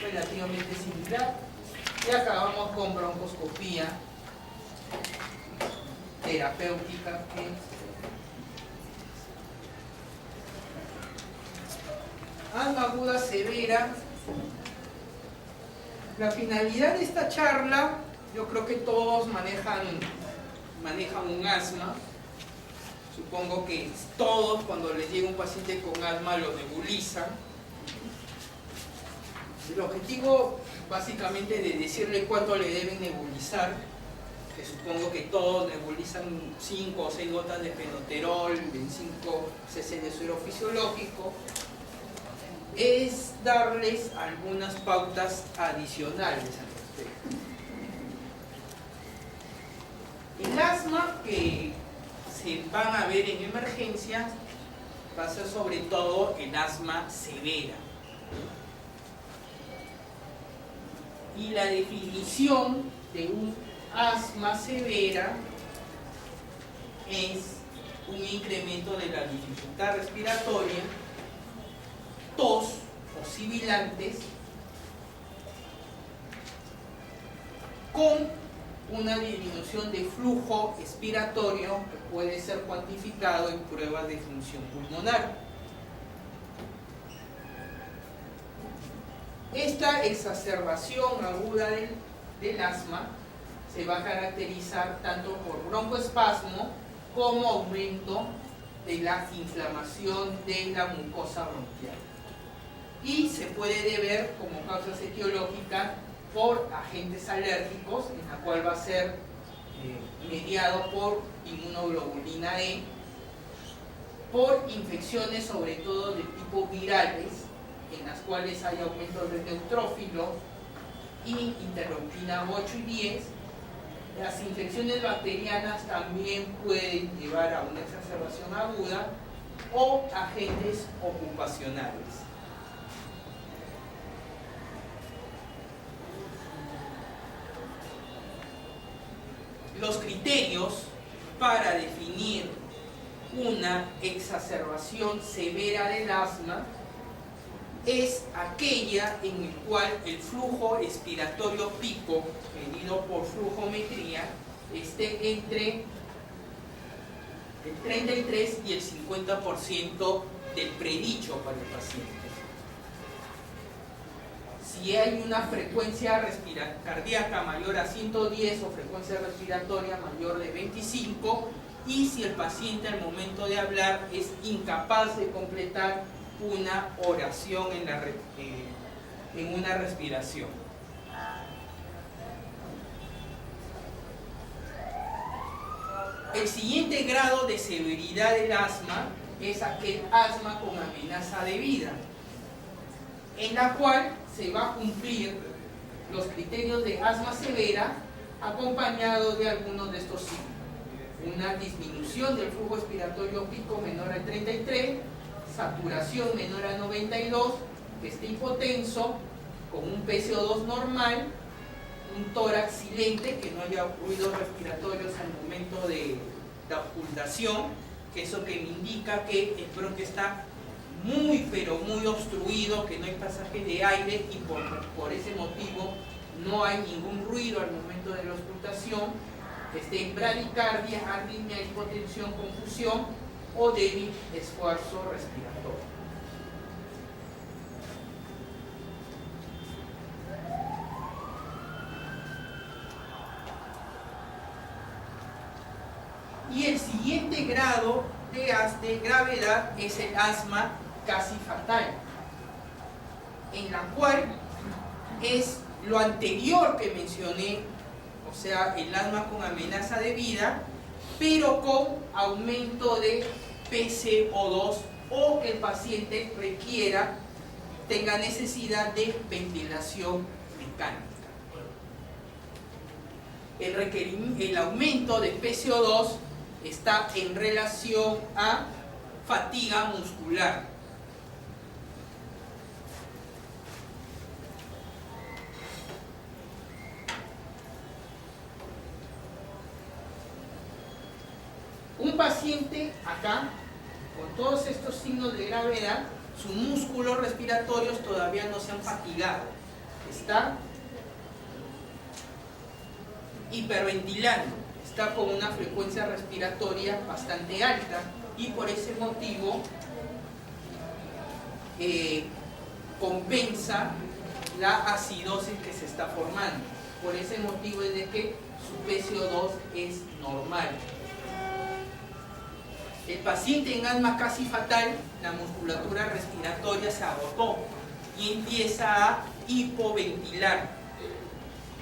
relativamente similar. Y acabamos con broncoscopía terapéutica, que asma aguda severa. La finalidad de esta charla, yo creo que todos manejan un asma. Supongo que todos, cuando les llega un paciente con asma, lo nebulizan. El objetivo básicamente de decirle cuánto le deben nebulizar, que supongo que todos nebulizan 5 o 6 gotas de fenoterol, 25 cc de suero fisiológico, es darles algunas pautas adicionales al respecto. El asma que se van a ver en emergencias va a ser sobre todo el asma severa. Y la definición de un asma severa es un incremento de la dificultad respiratoria, tos o sibilantes, con una disminución de flujo expiratorio que puede ser cuantificado en pruebas de función pulmonar. Esta exacerbación aguda del asma se va a caracterizar tanto por broncoespasmo como aumento de la inflamación de la mucosa bronquial. Y se puede deber como causas etiológicas por agentes alérgicos, en la cual va a ser mediado por inmunoglobulina E, por infecciones sobre todo de tipo virales, en las cuales hay aumentos de neutrófilo y interleuquina 8 y 10. Las infecciones bacterianas también pueden llevar a una exacerbación aguda, o agentes ocupacionales. Los criterios para definir una exacerbación severa del asma es aquella en el cual el flujo expiratorio pico, medido por flujometría, esté entre el 33 y el 50% del predicho para el paciente. Si hay una frecuencia cardíaca mayor a 110 o frecuencia respiratoria mayor de 25, y si el paciente al momento de hablar es incapaz de completar una oración en una respiración. El siguiente grado de severidad del asma es aquel asma con amenaza de vida, en la cual se va a cumplir los criterios de asma severa acompañado de algunos de estos signos: una disminución del flujo expiratorio pico menor a 33, saturación menor a 92, que esté hipotenso, con un PCO2 normal, un tórax silente, que no haya ruidos respiratorios al momento de la ocultación, que eso que me indica que el bronquio está muy pero muy obstruido, que no hay pasaje de aire, y por ese motivo no hay ningún ruido al momento de la ocultación, que esté en bradicardia, arritmia, hipotensión, confusión o débil esfuerzo respiratorio. Y el siguiente grado de gravedad es el asma casi fatal, en la cual es lo anterior que mencioné, o sea, el asma con amenaza de vida, pero con aumento de PCO2, o que el paciente tenga necesidad de ventilación mecánica. El aumento de PCO2 está en relación a fatiga muscular. Un paciente acá, con todos estos signos de gravedad, sus músculos respiratorios todavía no se han fatigado. está hiperventilando, está con una frecuencia respiratoria bastante alta y por ese motivo compensa la acidosis que se está formando. Por ese motivo es de que su PCO2 es normal. El paciente en asma casi fatal, la musculatura respiratoria se agotó y empieza a hipoventilar.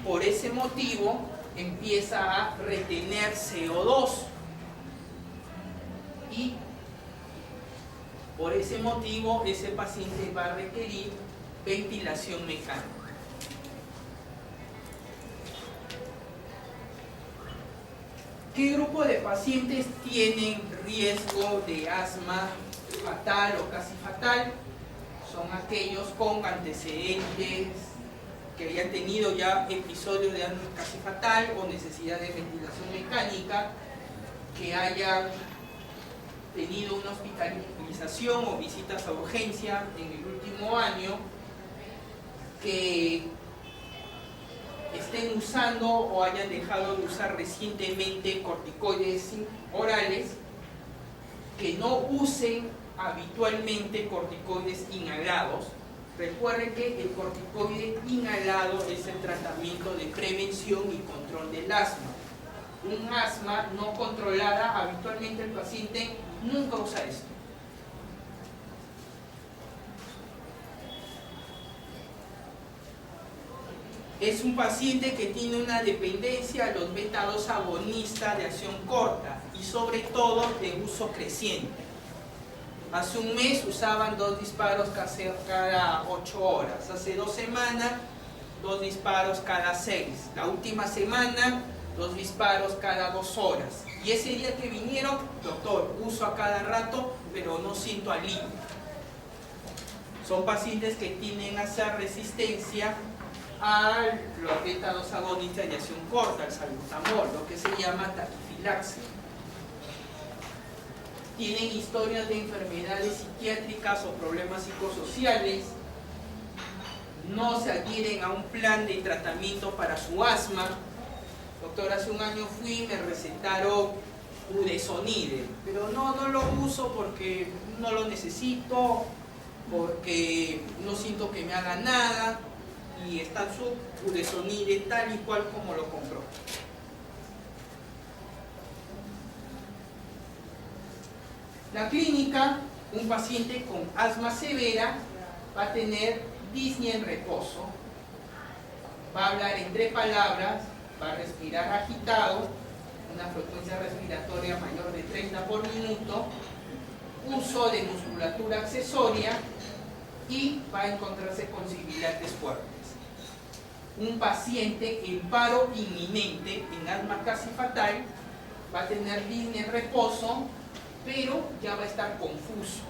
Por ese motivo empieza a retener CO2 y por ese motivo ese paciente va a requerir ventilación mecánica. ¿Qué grupo de pacientes tienen riesgo de asma fatal o casi fatal? Son aquellos con antecedentes que hayan tenido ya episodios de asma casi fatal o necesidad de ventilación mecánica, que hayan tenido una hospitalización o visitas a urgencia en el último año, que estén usando o hayan dejado de usar recientemente corticoides orales, que no usen habitualmente corticoides inhalados. Recuerden que el corticoide inhalado es el tratamiento de prevención y control del asma. Un asma no controlada, habitualmente el paciente nunca usa esto. Es un paciente que tiene una dependencia a los beta-2 agonistas de acción corta y sobre todo de uso creciente. Hace un mes usaban 2 disparos cada 8 horas. Hace 2 semanas, 2 disparos cada 6. La última semana, 2 disparos cada 2 horas. Y ese día que vinieron, doctor, uso a cada rato, pero no siento alivio. Son pacientes que tienden a hacer resistencia a los beta-2 agonistas de acción corta, al salbutamol, lo que se llama taquifilaxia. Tienen historias de enfermedades psiquiátricas o problemas psicosociales, no se adhieren a un plan de tratamiento para su asma. Doctor, hace un año fui y me recetaron budesonide, pero no lo uso porque no lo necesito, porque no siento que me haga nada, y está su budesonide tal y cual como lo compró. La clínica, un paciente con asma severa va a tener disnea en reposo, va a hablar entre palabras, va a respirar agitado, una frecuencia respiratoria mayor de 30 por minuto, uso de musculatura accesoria y va a encontrarse con sibilantes fuertes. Un paciente en paro inminente, en asma casi fatal, va a tener disnea en reposo, pero ya va a estar confuso.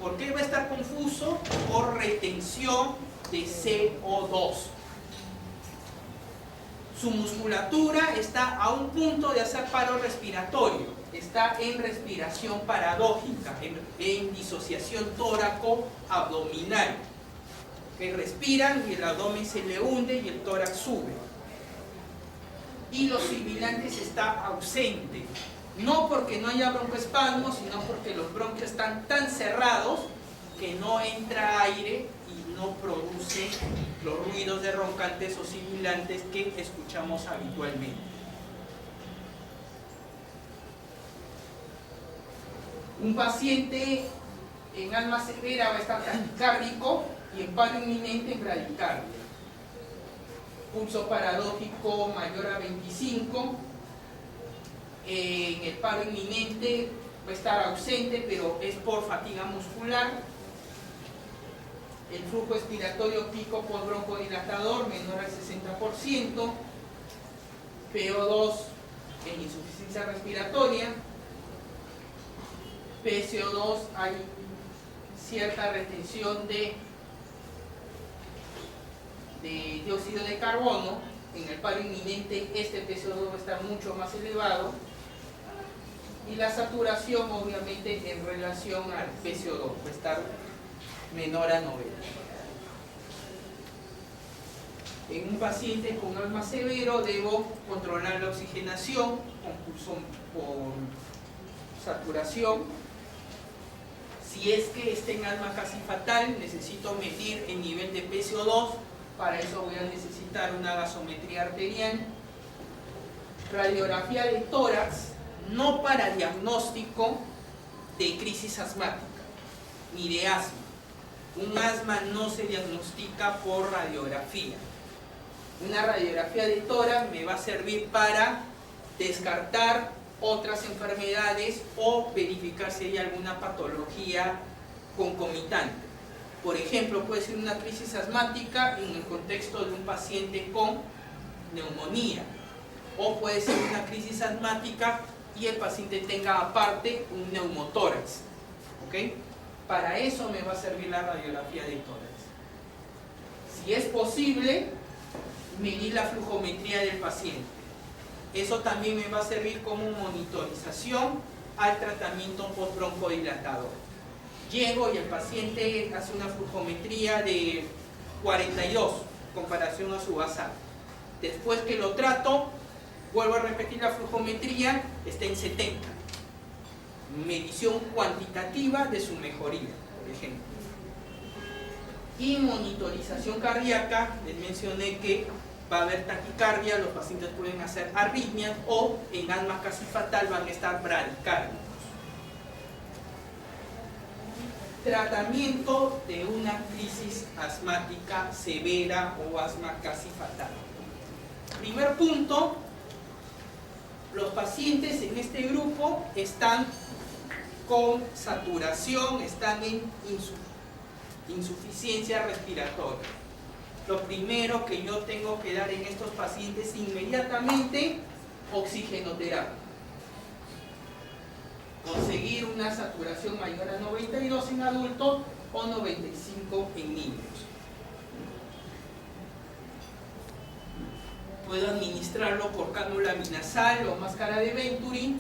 ¿Por qué va a estar confuso? Por retención de CO2. Su musculatura está a un punto de hacer paro respiratorio, está en respiración paradójica, en disociación tóraco-abdominal, que respiran y el abdomen se le hunde y el tórax sube. Y los sibilantes está ausente, no porque no haya broncoespasmo, sino porque los bronquios están tan cerrados que no entra aire y no produce los ruidos de roncantes o sibilantes que escuchamos habitualmente. Un paciente en asma severa va a estar taquicárdico y en paro inminente en bradicardia. Pulso paradójico mayor a 25. En el paro inminente va a estar ausente, pero es por fatiga muscular. El flujo expiratorio pico por broncodilatador menor al 60%. PO2 en insuficiencia respiratoria. PCO2 hay cierta retención de dióxido de carbono. En el paro inminente este PCO2 va a estar mucho más elevado. Y la saturación obviamente en relación al PCO2 va a estar menor a 90. En un paciente con asma severo debo controlar la oxigenación por saturación. Si es que está en asma casi fatal, necesito medir el nivel de PCO2. Para eso voy a necesitar una gasometría arterial. Radiografía de tórax, no para diagnóstico de crisis asmática ni de asma. Un asma no se diagnostica por radiografía. Una radiografía de tórax me va a servir para descartar otras enfermedades o verificar si hay alguna patología concomitante. Por ejemplo, puede ser una crisis asmática en el contexto de un paciente con neumonía, o puede ser una crisis asmática y el paciente tenga aparte un neumotórax. ¿Ok? Para eso me va a servir la radiografía de tórax. Si es posible, medir la flujometría del paciente. Eso también me va a servir como monitorización al tratamiento postbroncodilatador. Llego y el paciente hace una flujometría de 42 en comparación a su basal. Después que lo trato, vuelvo a repetir la flujometría, está en 70. Medición cuantitativa de su mejoría, por ejemplo. Y monitorización cardíaca, les mencioné que va a haber taquicardia, los pacientes pueden hacer arritmias o en asma casi fatal van a estar bradicárdicos. Tratamiento de una crisis asmática severa o asma casi fatal. Primer punto, los pacientes en este grupo están con saturación, están en insuficiencia respiratoria. Lo primero que yo tengo que dar en estos pacientes inmediatamente, oxigenoterapia. Conseguir una saturación mayor a 92 en adultos o 95 en niños. Puedo administrarlo por cánula binasal o máscara de Venturi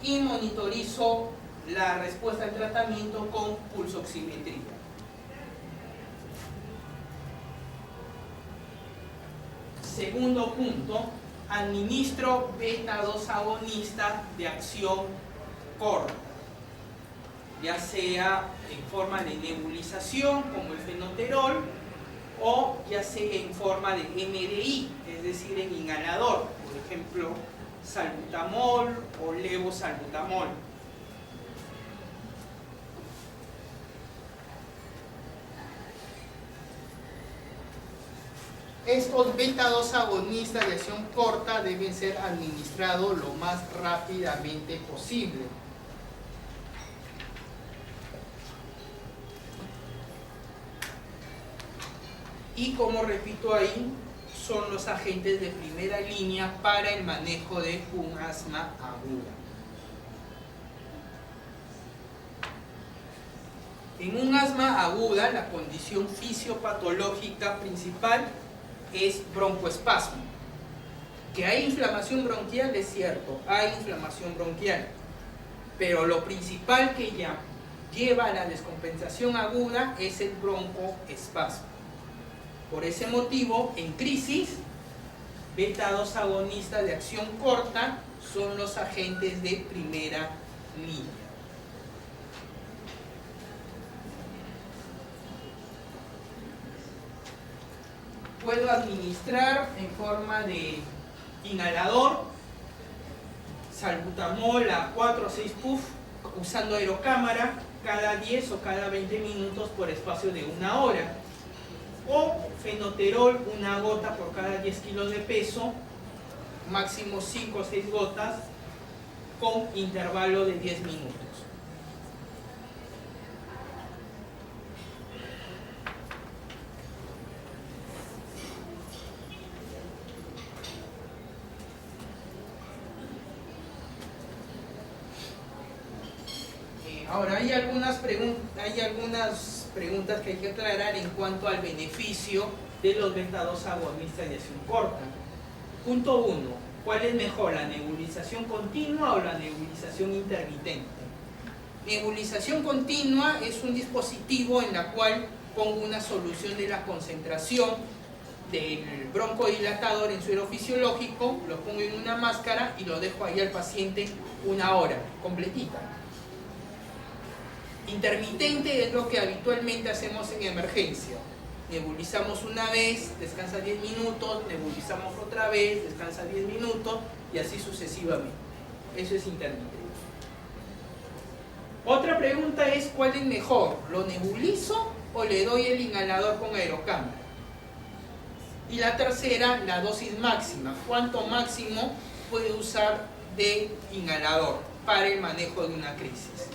y monitorizo la respuesta al tratamiento con pulsoximetría. Segundo punto, administro beta-2 agonista de acción corta, ya sea en forma de nebulización como el fenoterol o ya sea en forma de MDI, es decir, en inhalador, por ejemplo, salbutamol o levosalbutamol. Estos beta-2 agonistas de acción corta deben ser administrados lo más rápidamente posible. Y como repito ahí, son los agentes de primera línea para el manejo de un asma aguda. En un asma aguda, la condición fisiopatológica principal es broncoespasmo. Que hay inflamación bronquial es cierto, hay inflamación bronquial, pero lo principal que ya lleva a la descompensación aguda es el broncoespasmo. Por ese motivo, en crisis, beta-2 agonistas de acción corta son los agentes de primera línea. Puedo administrar en forma de inhalador salbutamol a 4 o 6 puff usando aerocámara cada 10 o cada 20 minutos por espacio de 1 hora, o fenoterol 1 gota por cada 10 kilos de peso, máximo 5 o 6 gotas con intervalo de 10 minutos. Ahora, hay algunas preguntas que hay que aclarar en cuanto al beneficio de los beta-2 agonistas de acción corta. Punto 1. ¿Cuál es mejor, la nebulización continua o la nebulización intermitente? Nebulización continua es un dispositivo en la cual pongo una solución de la concentración del broncodilatador en suero fisiológico, lo pongo en una máscara y lo dejo ahí al paciente 1 hora, completita. Intermitente es lo que habitualmente hacemos en emergencia. Nebulizamos una vez, descansa 10 minutos, nebulizamos otra vez, descansa 10 minutos y así sucesivamente. Eso es intermitente. Otra pregunta es, ¿cuál es mejor? ¿Lo nebulizo o le doy el inhalador con aerocámara? Y la tercera, la dosis máxima. ¿Cuánto máximo puede usar de inhalador para el manejo de una crisis?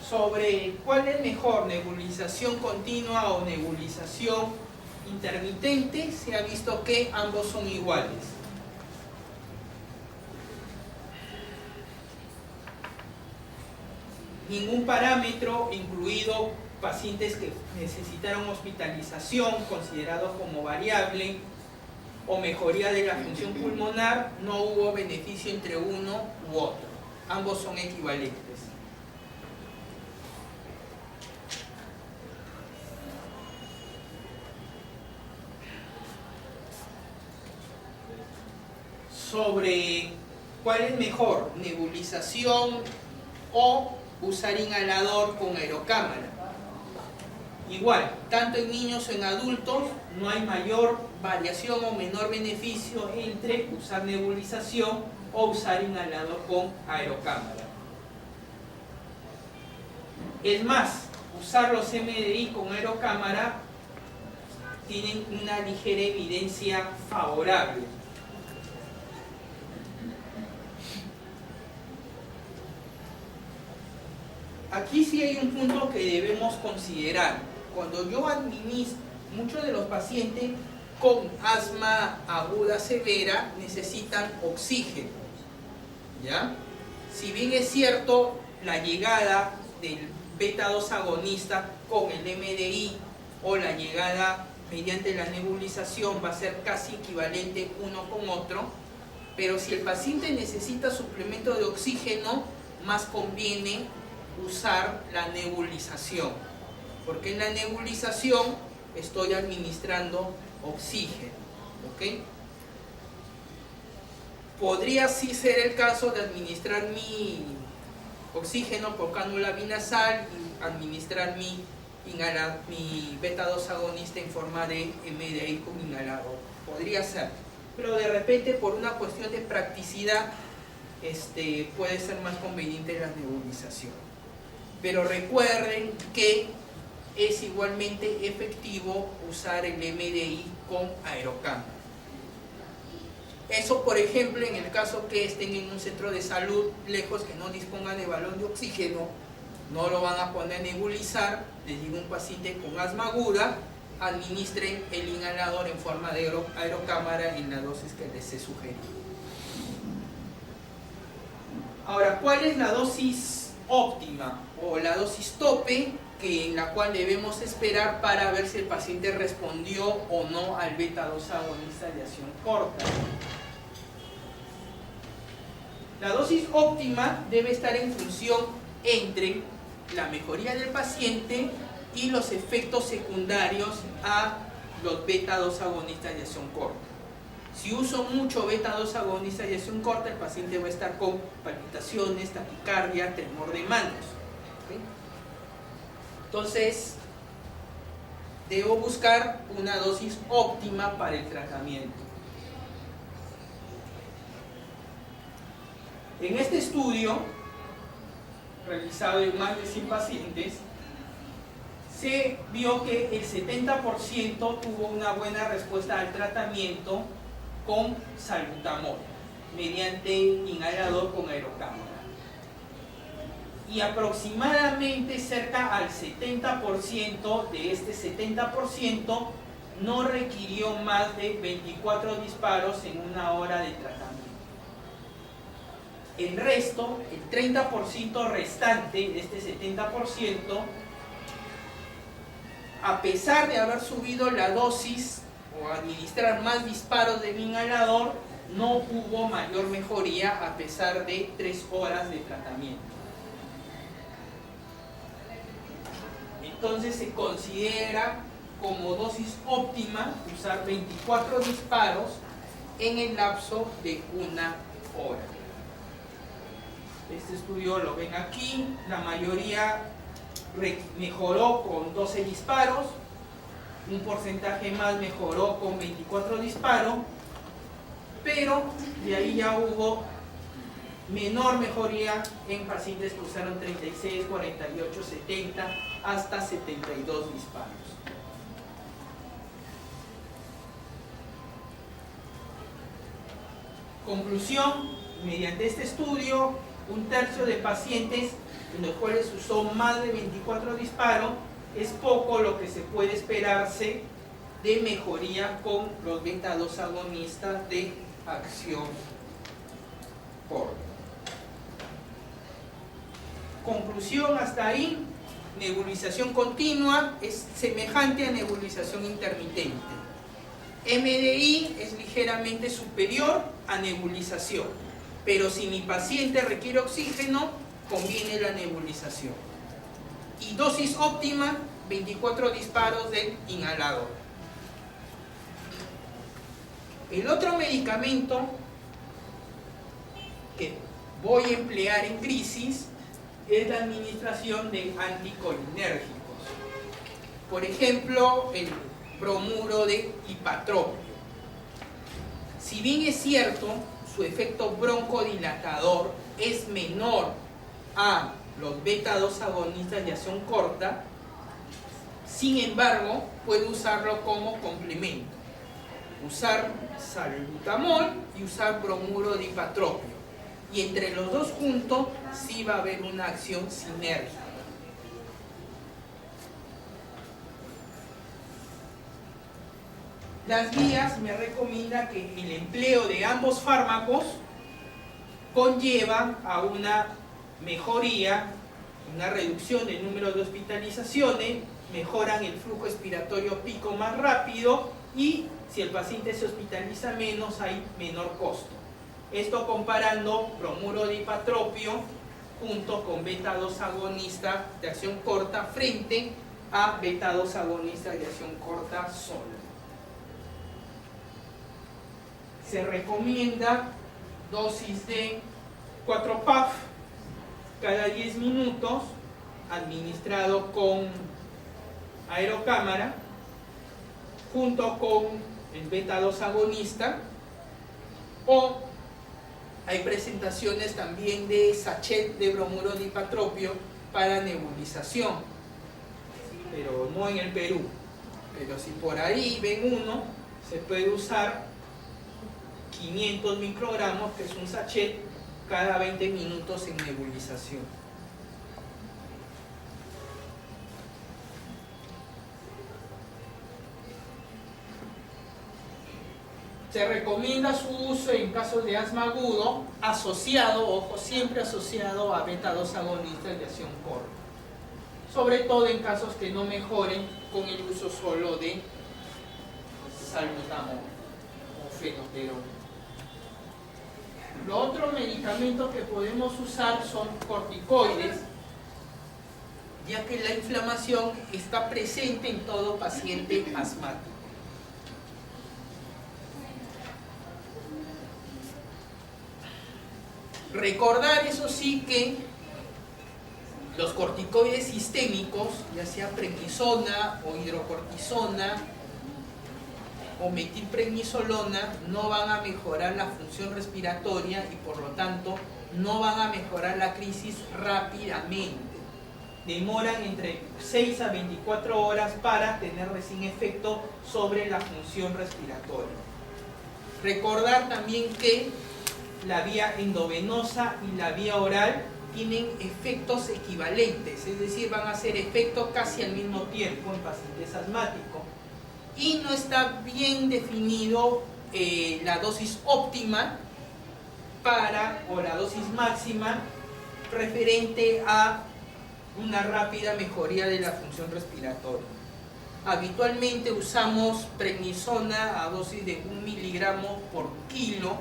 Sobre cuál es mejor, nebulización continua o nebulización intermitente, se ha visto que ambos son iguales. Ningún parámetro, incluido pacientes que necesitaron hospitalización, considerados como variable, o mejoría de la función pulmonar, no hubo beneficio entre uno u otro. Ambos son equivalentes. Sobre cuál es mejor, nebulización o usar inhalador con aerocámara. Igual, tanto en niños o en adultos no hay mayor variación o menor beneficio entre usar nebulización o usar inhalador con aerocámara. Es más, usar los MDI con aerocámara tienen una ligera evidencia favorable. Aquí sí hay un punto que debemos considerar. Cuando yo administro, muchos de los pacientes con asma aguda severa necesitan oxígeno, ¿ya? Si bien es cierto, la llegada del beta-2 agonista con el MDI o la llegada mediante la nebulización va a ser casi equivalente uno con otro, pero si el paciente necesita suplemento de oxígeno, más conviene usar la nebulización, porque en la nebulización estoy administrando oxígeno, ¿ok? Podría sí ser el caso de administrar mi oxígeno por cánula binasal y administrar mi beta-2 agonista en forma de MDI con inhalador. Podría ser, pero de repente por una cuestión de practicidad puede ser más conveniente la nebulización. Pero recuerden que es igualmente efectivo usar el MDI con aerocámara. Eso, por ejemplo, en el caso que estén en un centro de salud lejos, que no dispongan de balón de oxígeno, no lo van a poner a nebulizar. Les digo, un paciente con asma aguda, administren el inhalador en forma de aerocámara en la dosis que les he sugerido. Ahora, ¿cuál es la dosis óptima o la dosis tope en la cual debemos esperar para ver si el paciente respondió o no al beta-2 agonista de acción corta? La dosis óptima debe estar en función entre la mejoría del paciente y los efectos secundarios a los beta-2 agonistas de acción corta. Si uso mucho beta-2 agonistas de acción corta, el paciente va a estar con palpitaciones, taquicardia, tremor de manos. ¿Okay? Entonces, debo buscar una dosis óptima para el tratamiento. En este estudio, realizado en más de 100 pacientes, se vio que el 70% tuvo una buena respuesta al tratamiento con salbutamol mediante inhalador con aerocámara, y aproximadamente cerca al 70% de este 70% no requirió más de 24 disparos en 1 hora de tratamiento. El resto, el 30% restante de este 70%, a pesar de haber subido la dosis o administrar más disparos de mi inhalador, no hubo mayor mejoría a pesar de 3 horas de tratamiento. Entonces se considera como dosis óptima usar 24 disparos en el lapso de 1 hora. Este estudio lo ven aquí, la mayoría mejoró con 12 disparos, un porcentaje más mejoró con 24 disparos, pero de ahí ya hubo menor mejoría en pacientes que usaron 36, 48, 70 hasta 72 disparos. Conclusión: mediante este estudio, 1/3 de pacientes en los cuales usó más de 24 disparos es poco lo que se puede esperarse de mejoría con los beta-2 agonistas de acción corta. Conclusión hasta ahí: nebulización continua es semejante a nebulización intermitente. MDI es ligeramente superior a nebulización, pero si mi paciente requiere oxígeno, conviene la nebulización. Y dosis óptima, 24 disparos del inhalador. El otro medicamento que voy a emplear en crisis es la administración de anticolinérgicos. Por ejemplo, el bromuro de ipatropio. Si bien es cierto, su efecto broncodilatador es menor a los beta-2 agonistas de acción corta, sin embargo, puede usarlo como complemento. Usar salbutamol y usar bromuro de ipatropio. Y entre los dos juntos sí va a haber una acción sinérgica. Las guías me recomiendan que el empleo de ambos fármacos conlleva a una mejoría, una reducción del número de hospitalizaciones, mejoran el flujo expiratorio pico más rápido y si el paciente se hospitaliza menos hay menor costo. Esto comparando bromuro de ipatropio junto con beta-2 agonista de acción corta frente a beta-2 agonista de acción corta solo. Se recomienda dosis de 4 PAF cada 10 minutos administrado con aerocámara junto con el beta-2 agonista, o hay presentaciones también de sachet de bromuro de ipatropio para nebulización, pero no en el Perú. Pero si por ahí ven uno, se puede usar 500 microgramos, que es un sachet, cada 20 minutos en nebulización. Se recomienda su uso en casos de asma agudo, asociado, ojo, siempre asociado a beta-2 agonistas de acción corta. Sobre todo en casos que no mejoren con el uso solo de salbutamol o fenoterol. Los otros medicamentos que podemos usar son corticoides, ya que la inflamación está presente en todo paciente asmático. Recordar, eso sí, que los corticoides sistémicos, ya sea prednisona o hidrocortisona o metilprednisolona, no van a mejorar la función respiratoria y por lo tanto no van a mejorar la crisis rápidamente. Demoran entre 6 a 24 horas para tener recién efecto sobre la función respiratoria. Recordar también que la vía endovenosa y la vía oral tienen efectos equivalentes, es decir, van a hacer efecto casi al mismo tiempo en pacientes asmáticos. Y no está bien definido la dosis óptima o la dosis máxima referente a una rápida mejoría de la función respiratoria. Habitualmente usamos prednisona a dosis de 1 miligramo por kilo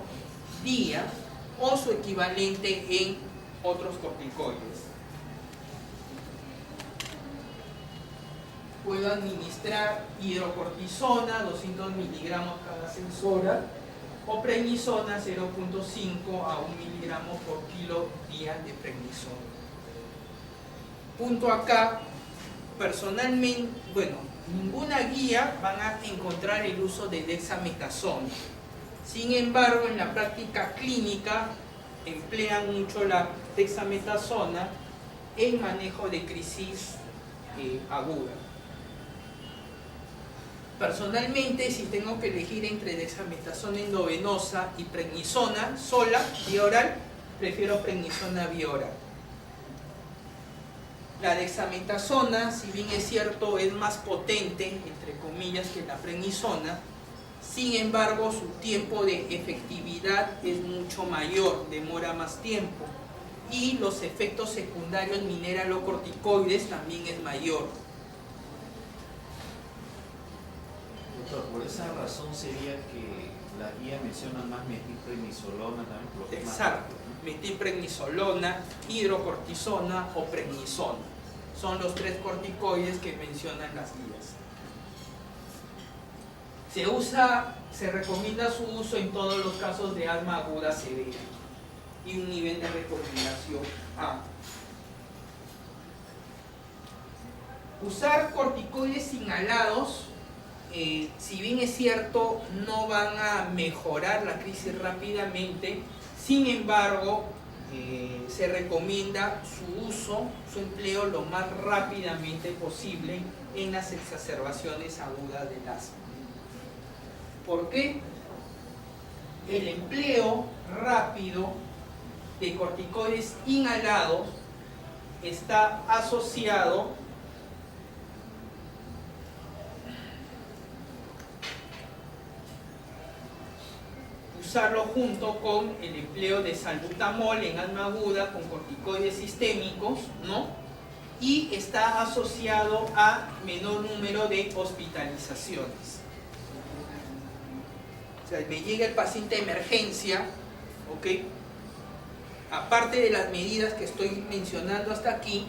día o su equivalente en otros corticoides. puedo administrar hidrocortisona, 200 miligramos cada 6 horas, o prednisona, 0.5 a 1 miligramo por kilo día de prednisona. Punto acá, personalmente, bueno, ninguna guía van a encontrar el uso de dexametasona. Sin embargo, en la práctica clínica emplean mucho la dexametasona en manejo de crisis aguda. Personalmente, si tengo que elegir entre dexametasona endovenosa y prednisona sola, vía oral, prefiero prednisona vía oral. La dexametasona, si bien es cierto, es más potente, entre comillas, que la prednisona, sin embargo, su tiempo de efectividad es mucho mayor, demora más tiempo, y los efectos secundarios mineralocorticoides también es mayor. Doctor, por esa razón sería que la guía menciona más metilprednisolona también, por lo que es más Exacto, rápido, ¿no? metilprednisolona, hidrocortisona o prednisona. Son los 3 corticoides que mencionan las guías. Se recomienda su uso en todos los casos de asma aguda severa y un nivel de recomendación A. Usar corticoides inhalados, si bien es cierto, no van a mejorar la crisis rápidamente, sin embargo, se recomienda su uso, su empleo lo más rápidamente posible en las exacerbaciones agudas del asma. ¿Por qué? El empleo rápido de corticoides inhalados está asociado usarlo junto con el empleo de salbutamol en asma aguda con corticoides sistémicos, ¿no? Y está asociado a menor número de hospitalizaciones. O sea, me llega el paciente de emergencia, ¿ok? Aparte de las medidas que estoy mencionando hasta aquí,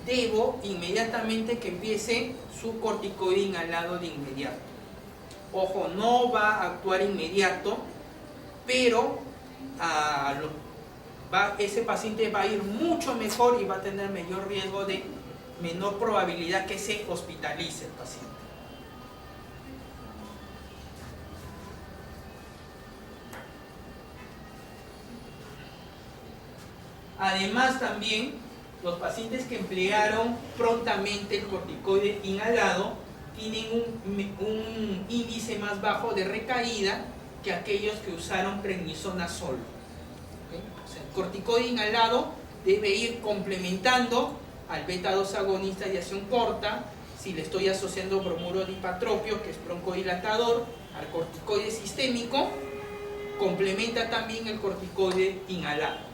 debo inmediatamente que empiece su corticoide inhalado de inmediato. Ojo, no va a actuar inmediato, pero ese paciente va a ir mucho mejor y va a tener mayor riesgo de menor probabilidad que se hospitalice el paciente. Además, también los pacientes que emplearon prontamente el corticoide inhalado tienen un índice más bajo de recaída que aquellos que usaron prednisona solo. ¿Okay? O sea, el corticoide inhalado debe ir complementando al beta-2 agonista de acción corta, si le estoy asociando bromuro dipatropio, que es broncodilatador, al corticoide sistémico, complementa también el corticoide inhalado.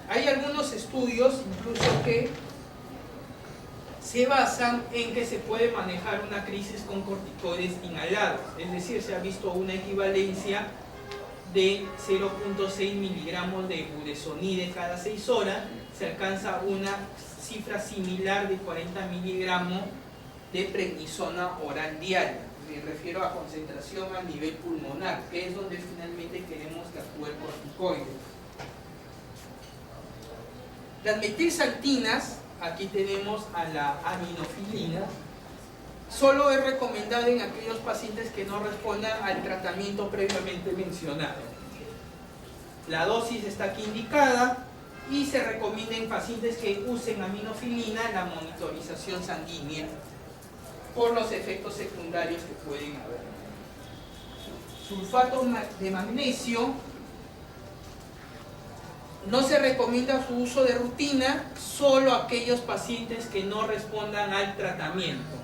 Hay algunos estudios incluso que se basan en que se puede manejar una crisis con corticoides inhalados, es decir, se ha visto una equivalencia de 0.6 miligramos de budesonide cada 6 horas, se alcanza una cifra similar de 40 miligramos de prednisona oral diaria. Me refiero a concentración a nivel pulmonar, que es donde finalmente queremos que actúe el corticoide. Las metilxantinas, aquí tenemos a la aminofilina, solo es recomendado en aquellos pacientes que no respondan al tratamiento previamente mencionado. La dosis está aquí indicada y se recomienda en pacientes que usen aminofilina la monitorización sanguínea por los efectos secundarios que pueden haber. Sulfato de magnesio. No se recomienda su uso de rutina, solo aquellos pacientes que no respondan al tratamiento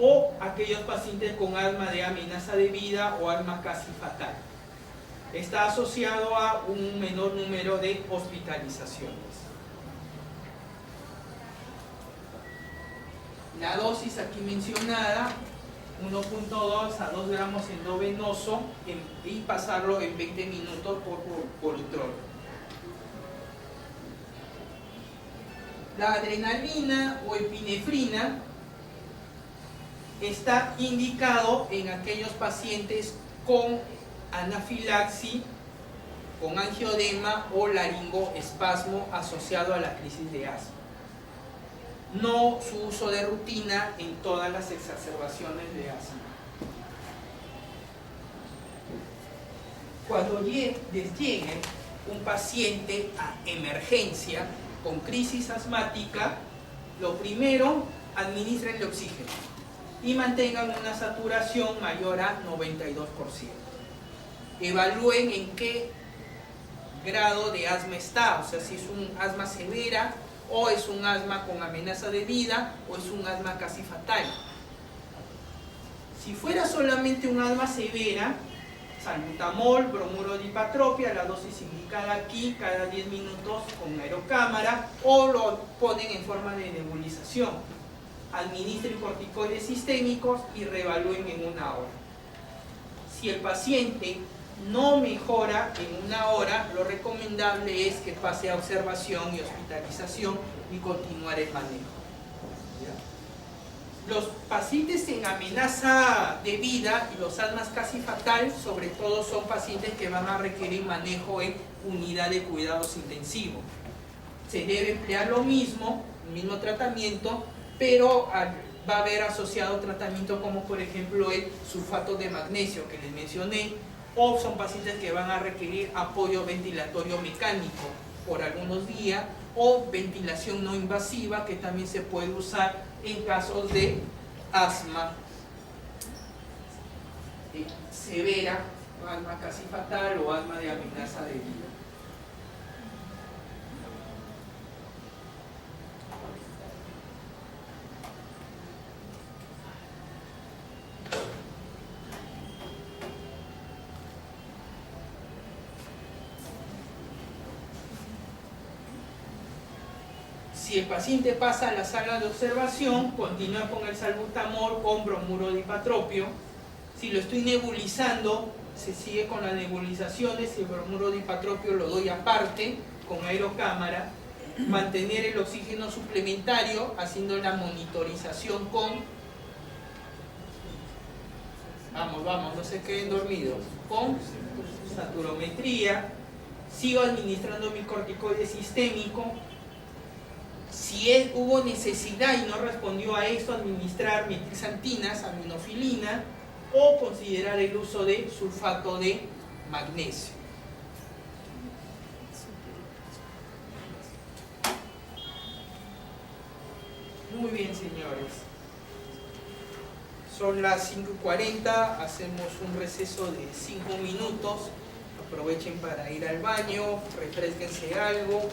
o aquellos pacientes con asma de amenaza de vida o asma casi fatal. Está asociado a un menor número de hospitalizaciones. La dosis aquí mencionada, 1.2 a 2 gramos endovenoso y pasarlo en 20 minutos por utrol. La adrenalina o epinefrina está indicado en aquellos pacientes con anafilaxis, con angioedema o laringoespasmo asociado a la crisis de asma. No su uso de rutina en todas las exacerbaciones de asma. Cuando les llegue un paciente a emergencia con crisis asmática, lo primero, administrenle oxígeno y mantengan una saturación mayor a 92%. Evalúen en qué grado de asma está, o sea, si es un asma severa o es un asma con amenaza de vida o es un asma casi fatal. Si fuera solamente un asma severa, salbutamol, bromuro de hipatropia, la dosis indicada aquí, cada 10 minutos con aerocámara, o lo ponen en forma de nebulización. Administren corticoides sistémicos y reevalúen en 1 hora. Si el paciente no mejora en 1 hora, lo recomendable es que pase a observación y hospitalización y continuar el manejo. Los pacientes en amenaza de vida y los asmas casi fatal, sobre todo son pacientes que van a requerir manejo en unidad de cuidados intensivos. Se debe emplear lo mismo, el mismo tratamiento, pero va a haber asociado tratamiento como por ejemplo el sulfato de magnesio que les mencioné, o son pacientes que van a requerir apoyo ventilatorio mecánico por algunos días, o ventilación no invasiva que también se puede usar en casos de asma severa, asma casi fatal o asma de amenaza de vida. Si el paciente pasa a la sala de observación, continúa con el salbutamol con bromuro de hipatropio. Si lo estoy nebulizando, se sigue con las nebulizaciones y el bromuro de hipatropio lo doy aparte con aerocámara. Mantener el oxígeno suplementario haciendo la monitorización con... Vamos, no se queden dormidos. Con saturometría. Sigo administrando mi corticoide sistémico. Si hubo necesidad y no respondió a esto, administrar metilxantinas, aminofilina o considerar el uso de sulfato de magnesio. Muy bien, señores. Son las 5:40, hacemos un receso de 5 minutos. Aprovechen para ir al baño, refresquense algo.